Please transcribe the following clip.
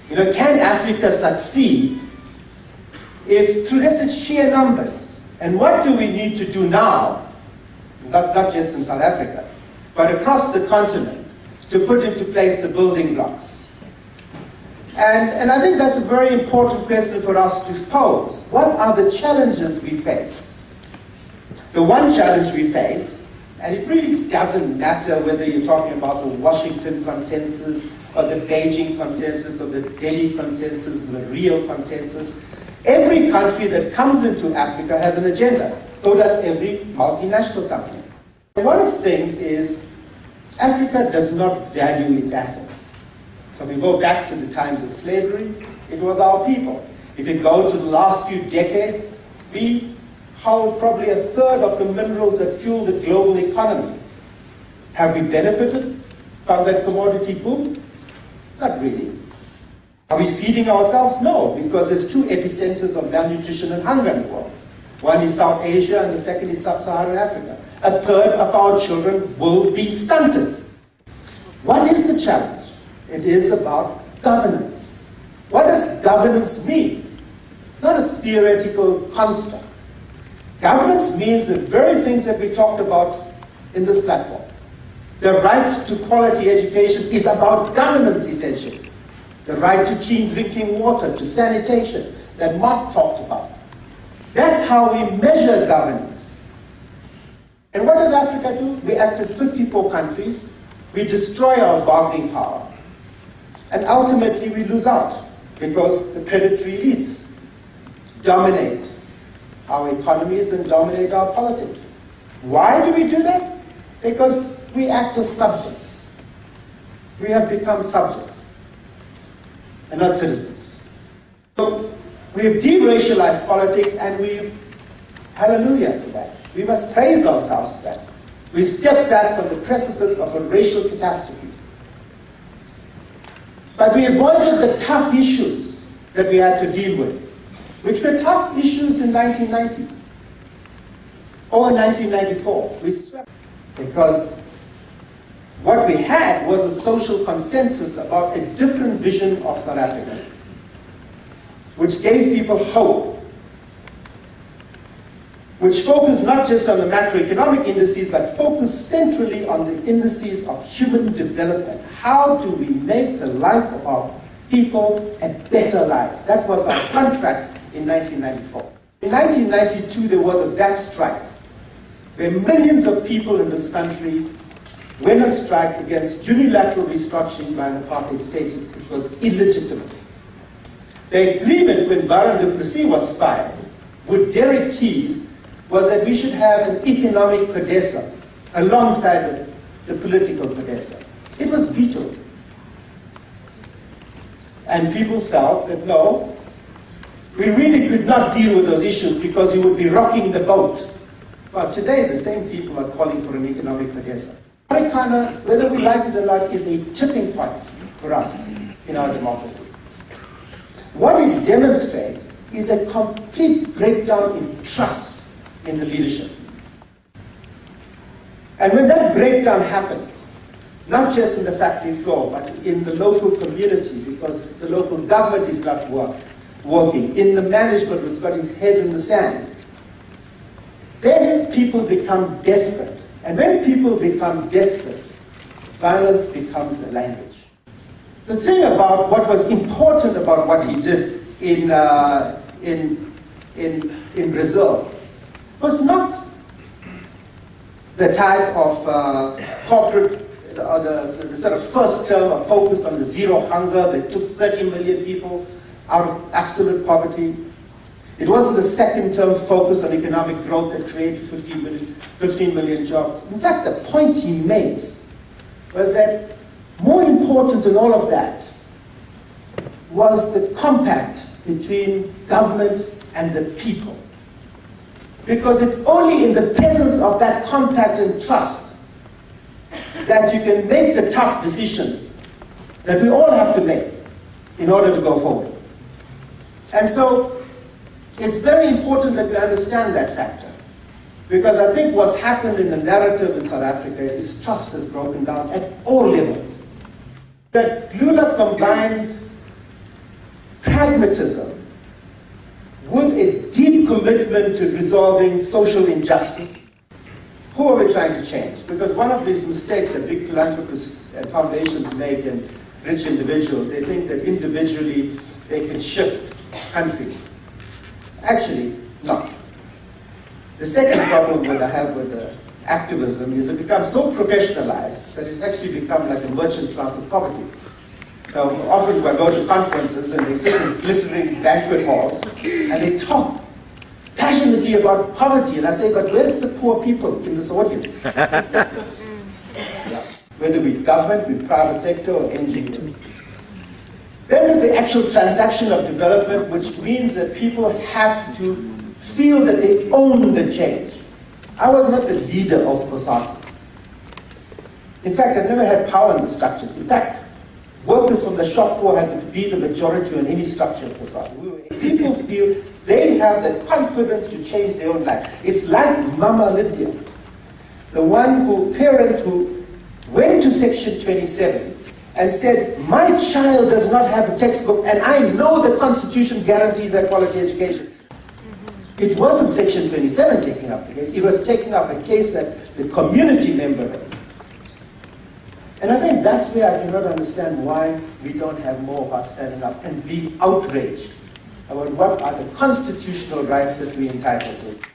Can Africa succeed if through its sheer numbers? And what do we need to do now, not just in South Africa, but across the continent, to put into place the building blocks? And I think that's a very important question for us to pose. What are the challenges we face? The one challenge we face, and it really doesn't matter whether you're talking about the Washington consensus or the Beijing consensus or the Delhi consensus or the Rio consensus, every country that comes into Africa has an agenda. So does every multinational company. One of the things is Africa does not value its assets. So we go back to the times of slavery, it was our people. If you go to the last few decades, we hold probably a third of the minerals that fuel the global economy. Have we benefited from that commodity boom? Not really. Are we feeding ourselves? No, because there's two epicenters of malnutrition and hunger in the world. One is South Asia and the second is Sub-Saharan Africa. A third of our children will be stunted. What is the challenge? It is about governance. What does governance mean? It's not a theoretical construct. Governance means the very things that we talked about in this platform. The right to quality education is about governance, essentially. The right to clean drinking water, to sanitation, that Mark talked about. That's how we measure governance. And what does Africa do? We act as 54 countries. We destroy our bargaining power. And ultimately we lose out because the predatory elites dominate our economies and dominate our politics. Why do we do that? Because we act as subjects. We have become subjects and not citizens. So we have deracialized politics, and we, hallelujah for that. We must praise ourselves for that. We step back from the precipice of a racial catastrophe. But we avoided the tough issues that we had to deal with, which were tough issues in 1990 or in 1994. We swept because what we had was a social consensus about a different vision of South Africa, which gave people hope, which focused not just on the macroeconomic indices, but focused centrally on the indices of human development. How do we make the life of our people a better life? That was our contract in 1994. In 1992, there was a VAT strike, where millions of people in this country went on strike against unilateral restructuring by an apartheid state, which was illegitimate. The agreement when Baron du Plessis was fired with Derek Keyes was that we should have an economic CODESA alongside the political CODESA. It was vetoed. And people felt that no, we really could not deal with those issues because we would be rocking the boat. But today the same people are calling for an economic CODESA. Marikana, whether we like it or not, is a tipping point for us in our democracy. What it demonstrates is a complete breakdown in trust in the leadership. And when that breakdown happens, not just in the factory floor, but in the local community, because the local government is not working, in the management which has got his head in the sand, then people become desperate. And when people become desperate, violence becomes a language. The thing about what was important about what he did in Brazil was not the type of corporate, the sort of first term of focus on the zero hunger that took 30 million people out of absolute poverty. It wasn't the second term focus on economic growth that created 15 million jobs. In fact, the point he makes was that more important than all of that was the compact between government and the people. Because it's only in the presence of that compact and trust that you can make the tough decisions that we all have to make in order to go forward. And so it's very important that we understand that factor. Because I think what's happened in the narrative in South Africa is trust has broken down at all levels. That Lula combined pragmatism, with a deep commitment to resolving social injustice. Who are we trying to change? Because one of these mistakes that big philanthropists and foundations make, and rich individuals, they think that individually they can shift countries. Actually, not. The second problem that I have with activism is it becomes so professionalized that it's actually become like a merchant class of poverty. Often I go to conferences and they sit in glittering banquet halls and they talk passionately about poverty, and I say, but where's the poor people in this audience? Yeah. Whether we're government, we're private sector, or NGO. Then there's the actual transaction of development, which means that people have to feel that they own the change. I was not the leader of COSATU. In fact, I never had power in the structures. In fact, workers from the shop floor had to be the majority in any structure of COSATU. People feel they have the confidence to change their own life. It's like Mama Lydia, the parent who went to Section 27 and said, my child does not have a textbook, and I know the Constitution guarantees a quality education. It wasn't Section 27 taking up the case, it was taking up a case that the community member raised. And I think that's where I cannot understand why we don't have more of us standing up and being outraged about what are the constitutional rights that we're entitled to.